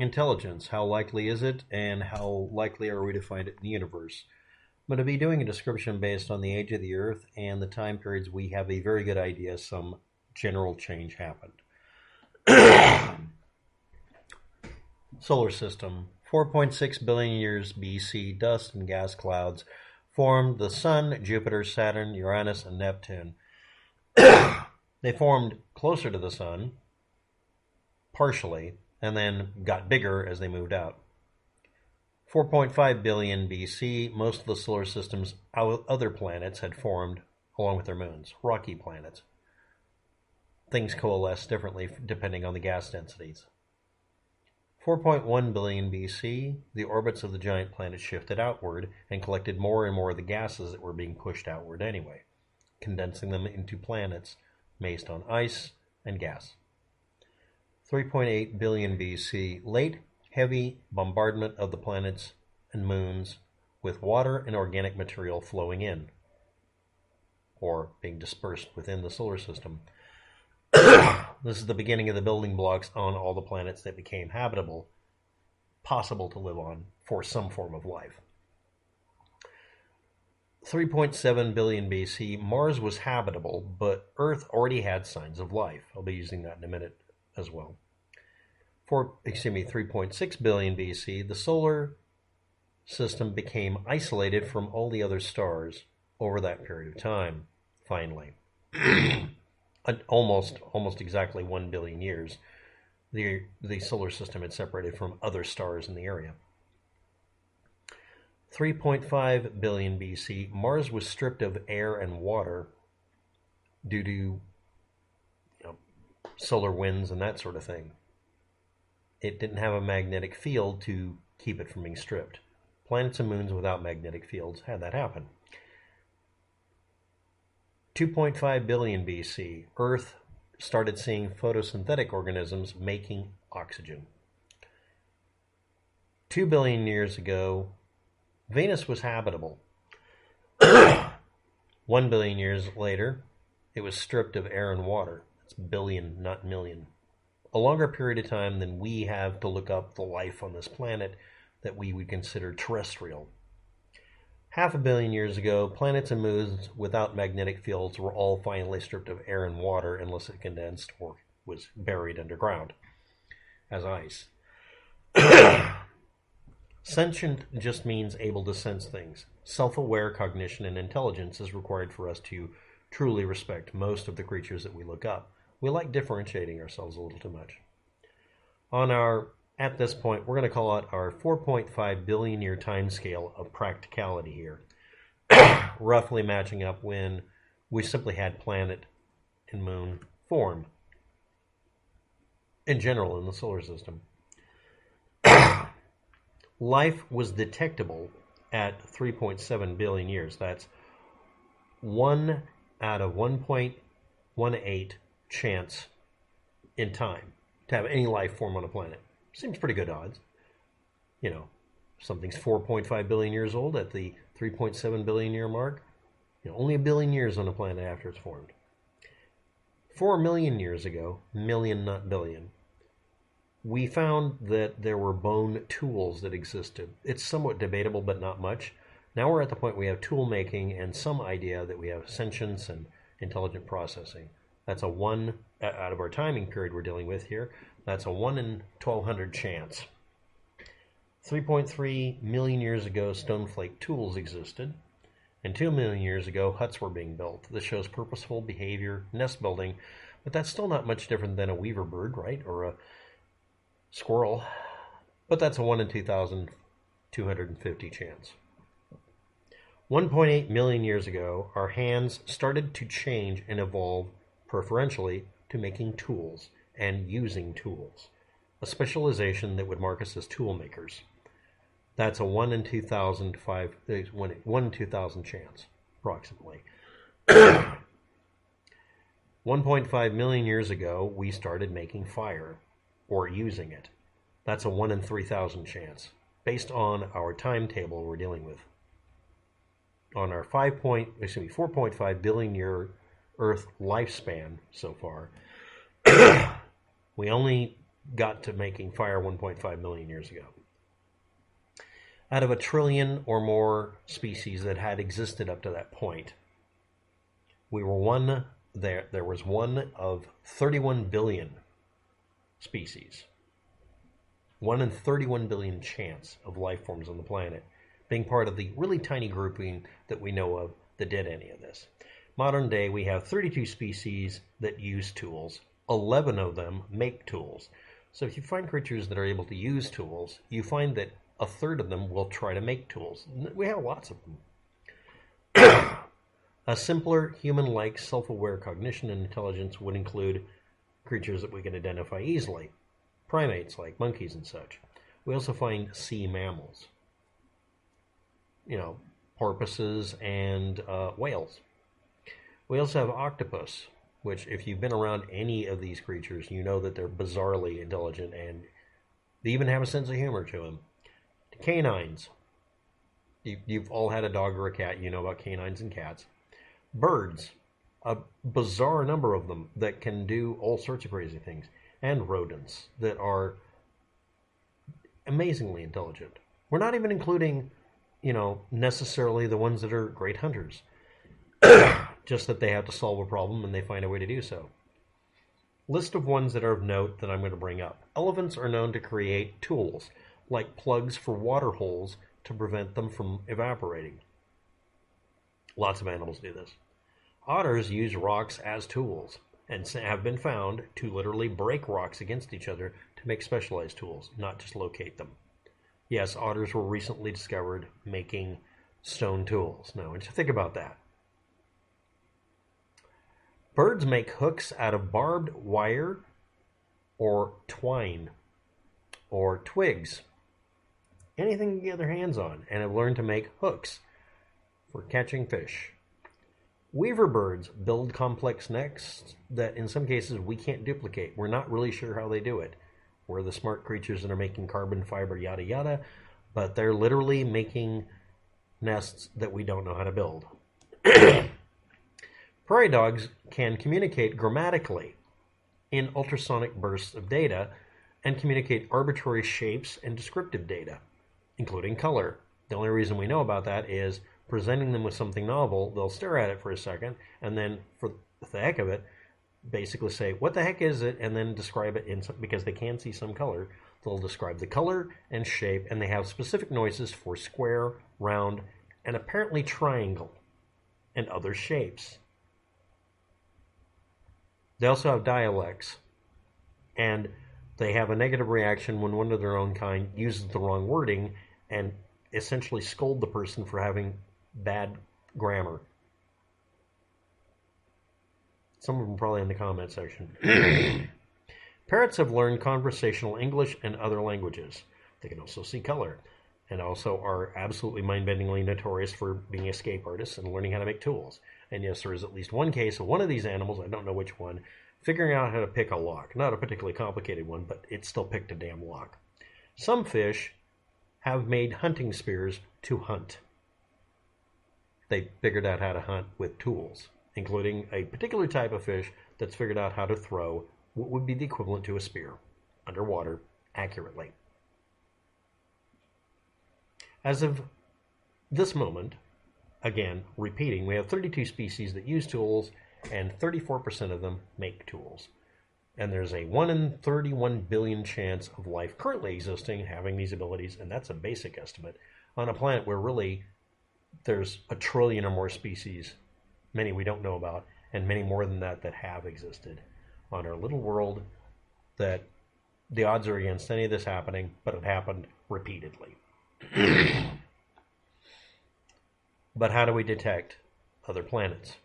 Intelligence, how likely is it, and how likely are we to find it in the universe? I'm going to be doing a description based on the age of the Earth and the time periods we have a very good idea some general change happened. Solar system. 4.6 billion years BC, dust and gas clouds formed the Sun, Jupiter, Saturn, Uranus, and Neptune. They formed closer to the Sun, partially, and then got bigger as they moved out. 4.5 billion BC, most of the solar system's other planets had formed along with their moons, rocky planets. Things coalesce differently depending on the gas densities. 4.1 billion BC, the orbits of the giant planets shifted outward and collected more and more of the gases that were being pushed outward anyway, condensing them into planets based on ice and gas. 3.8 billion BC, late heavy bombardment of the planets and moons with water and organic material flowing in, or being dispersed within the solar system. This is the beginning of the building blocks on all the planets that became habitable, possible to live on for some form of life. 3.7 billion BC, Mars was habitable, but Earth already had signs of life. I'll be using that in a minute as well. 3.6 billion BC, the solar system became isolated from all the other stars over that period of time, finally. Almost exactly 1 billion years, the solar system had separated from other stars in the area. 3.5 billion BC, Mars was stripped of air and water due to solar winds and that sort of thing. It didn't have a magnetic field to keep it from being stripped. Planets and moons without magnetic fields had that happen. 2.5 billion BC, Earth started seeing photosynthetic organisms making oxygen. 2 billion years ago, Venus was habitable. 1 billion years later, it was stripped of air and water. That's billion, not million. A longer period of time than we have to look up the life on this planet that we would consider terrestrial. 500 million years ago, planets and moons without magnetic fields were all finally stripped of air and water unless it condensed or was buried underground as ice. Sentient just means able to sense things. Self-aware cognition and intelligence is required for us to truly respect most of the creatures that we look up. We like differentiating ourselves a little too much. At this point, we're going to call it our 4.5 billion year time scale of practicality here, roughly matching up when we simply had planet and moon form in general in the solar system. Life was detectable at 3.7 billion years. That's 1 out of 1.18 chance in time to have any life form on a planet. Seems pretty good odds. Something's 4.5 billion years old at the 3.7 billion year mark. Only a billion years on a planet after it's formed. 4 million years ago, million not billion, we found that there were bone tools that existed. It's somewhat debatable, but not much. Now we're at the point we have tool making and some idea that we have sentience and intelligent processing. That's a 1 out of our timing period we're dealing with here. That's a 1 in 1,200 chance. 3.3 million years ago, stone flake tools existed. And 2 million years ago, huts were being built. This shows purposeful behavior, nest building, but that's still not much different than a weaver bird, right? Or a squirrel. But that's a 1 in 2,250 chance. 1.8 million years ago, our hands started to change and evolve preferentially to making tools and using tools, a specialization that would mark us as tool makers. That's a 1 in 2,000 chance, approximately. 1.5 million years ago, we started making fire, or using it. That's a 1 in 3,000 chance, based on our timetable we're dealing with. On our 4.5 billion year Earth lifespan so far, we only got to making fire 1.5 million years ago. Out of 1 trillion or more species that had existed up to that point, we were one there. There was one of 31 billion species. 1 in 31 billion chance of life forms on the planet being part of the really tiny grouping that we know of that did any of this. Modern day, we have 32 species that use tools. 11 of them make tools. So if you find creatures that are able to use tools, you find that a third of them will try to make tools. We have lots of them. A simpler human-like self-aware cognition and intelligence would include creatures that we can identify easily. Primates like monkeys and such. We also find sea mammals. Porpoises and whales. We also have octopus, which if you've been around any of these creatures, you know that they're bizarrely intelligent and they even have a sense of humor to them. Canines. You've all had a dog or a cat, you know about canines and cats. Birds. A bizarre number of them that can do all sorts of crazy things. And rodents that are amazingly intelligent. We're not even including, necessarily the ones that are great hunters. Just that they have to solve a problem and they find a way to do so. List of ones that are of note that I'm going to bring up. Elephants are known to create tools, like plugs for water holes to prevent them from evaporating. Lots of animals do this. Otters use rocks as tools and have been found to literally break rocks against each other to make specialized tools, not just locate them. Yes, otters were recently discovered making stone tools. Now, what do you think about that? Birds make hooks out of barbed wire or twine or twigs. Anything you can get their hands on, and have learned to make hooks for catching fish. Weaver birds build complex nests that in some cases we can't duplicate. We're not really sure how they do it. We're the smart creatures that are making carbon fiber, yada yada, but they're literally making nests that we don't know how to build. Prairie dogs can communicate grammatically in ultrasonic bursts of data and communicate arbitrary shapes and descriptive data, including color. The only reason we know about that is presenting them with something novel, they'll stare at it for a second, and then for the heck of it, basically say, what the heck is it? And then describe it because they can see some color. They'll describe the color and shape, and they have specific noises for square, round, and apparently triangle, and other shapes. They also have dialects, and they have a negative reaction when one of their own kind uses the wrong wording and essentially scold the person for having bad grammar. Some of them probably in the comment section. Parrots have learned conversational English and other languages. They can also see color, and also are absolutely mind-bendingly notorious for being escape artists and learning how to make tools. And yes, there is at least one case of one of these animals, I don't know which one, figuring out how to pick a lock. Not a particularly complicated one, but it still picked a damn lock. Some fish have made hunting spears to hunt. They figured out how to hunt with tools, including a particular type of fish that's figured out how to throw what would be the equivalent to a spear underwater accurately. As of this moment, again, repeating, we have 32 species that use tools, and 34% of them make tools. And there's a 1 in 31 billion chance of life currently existing having these abilities, and that's a basic estimate, on a planet where really there's 1 trillion or more species, many we don't know about, and many more than that that have existed on our little world, that the odds are against any of this happening, but it happened repeatedly. But how do we detect other planets?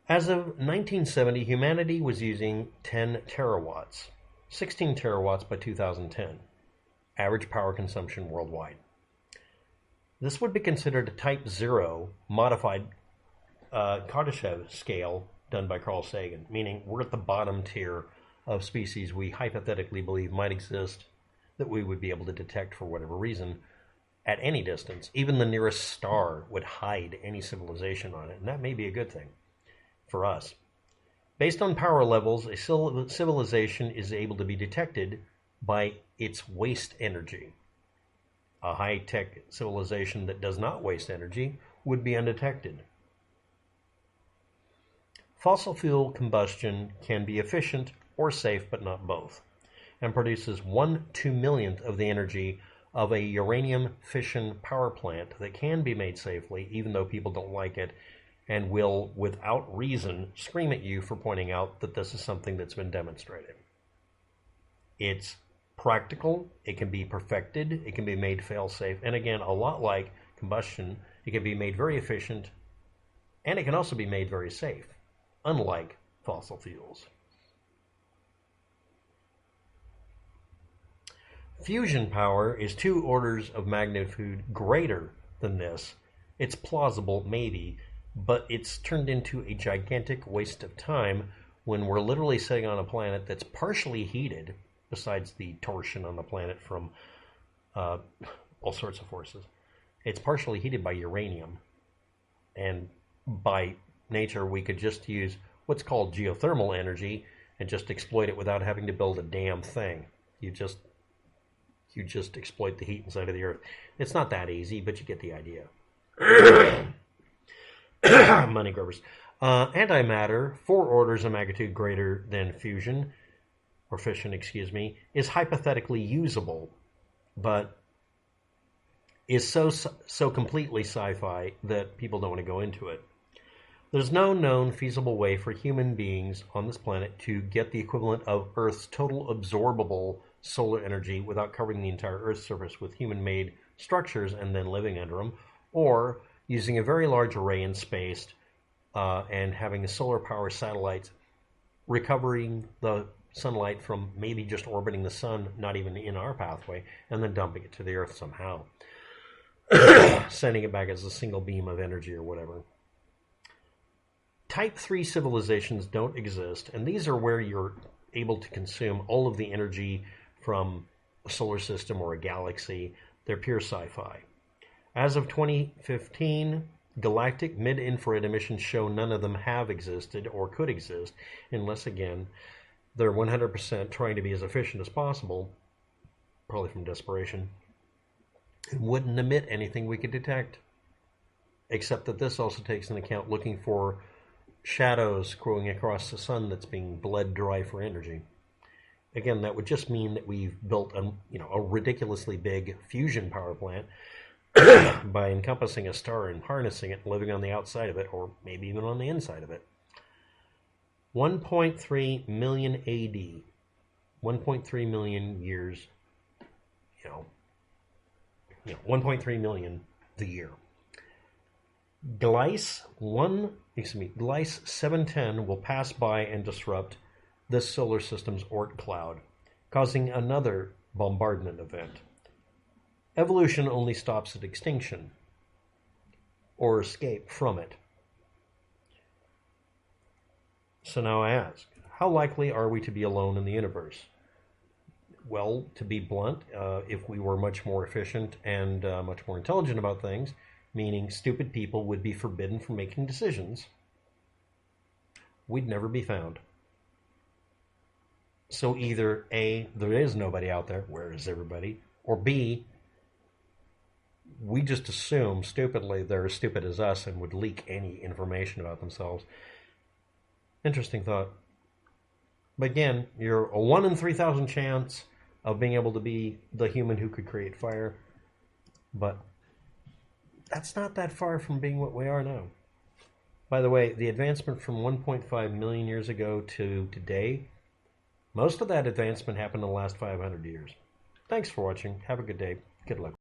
As of 1970, humanity was using 10 terawatts, 16 terawatts by 2010, average power consumption worldwide. This would be considered a Type 0 modified Kardashev scale done by Carl Sagan, meaning we're at the bottom tier of species we hypothetically believe might exist that we would be able to detect for whatever reason at any distance. Even the nearest star would hide any civilization on it, and that may be a good thing for us. Based on power levels, a civilization is able to be detected by its waste energy. A high-tech civilization that does not waste energy would be undetected. Fossil fuel combustion can be efficient or safe, but not both, and produces 1/2 millionth of the energy of a uranium fission power plant that can be made safely, even though people don't like it and will, without reason, scream at you for pointing out that this is something that's been demonstrated. It's practical, it can be perfected, it can be made fail-safe, and again, a lot like combustion, it can be made very efficient, and it can also be made very safe, unlike fossil fuels. Fusion power is 2 orders of magnitude greater than this. It's plausible, maybe, but it's turned into a gigantic waste of time when we're literally sitting on a planet that's partially heated, besides the torsion on the planet from all sorts of forces. It's partially heated by uranium, and by nature we could just use what's called geothermal energy and just exploit it without having to build a damn thing. You just exploit the heat inside of the Earth. It's not that easy, but you get the idea. Money grubbers. Antimatter, 4 orders of magnitude greater than fusion, or fission, is hypothetically usable, but is so completely sci-fi that people don't want to go into it. There's no known feasible way for human beings on this planet to get the equivalent of Earth's total absorbable solar energy without covering the entire Earth's surface with human-made structures and then living under them, or using a very large array in space and having the solar power satellites recovering the sunlight from maybe just orbiting the sun, not even in our pathway, and then dumping it to the Earth somehow, sending it back as a single beam of energy or whatever. Type 3 civilizations don't exist, and these are where you're able to consume all of the energy from a solar system or a galaxy. They're pure sci-fi. As of 2015, galactic mid-infrared emissions show none of them have existed or could exist, unless, again, they're 100% trying to be as efficient as possible, probably from desperation, and wouldn't emit anything we could detect. Except that this also takes into account looking for shadows going across the sun that's being bled dry for energy. Again, that would just mean that we've built a ridiculously big fusion power plant by encompassing a star and harnessing it, living on the outside of it, or maybe even on the inside of it. 1.3 million AD, 1.3 million years, 1.3 million the year. Gliese 710 will pass by and disrupt this solar system's Oort cloud, causing another bombardment event. Evolution only stops at extinction, or escape from it. So now I ask, how likely are we to be alone in the universe? Well, to be blunt, if we were much more efficient and much more intelligent about things, meaning stupid people would be forbidden from making decisions, we'd never be found. So either A, there is nobody out there, where is everybody? Or B, we just assume stupidly they're as stupid as us and would leak any information about themselves. Interesting thought. But again, you're a 1 in 3,000 chance of being able to be the human who could create fire. But that's not that far from being what we are now. By the way, the advancement from 1.5 million years ago to today, most of that advancement happened in the last 500 years. Thanks for watching. Have a good day. Good luck.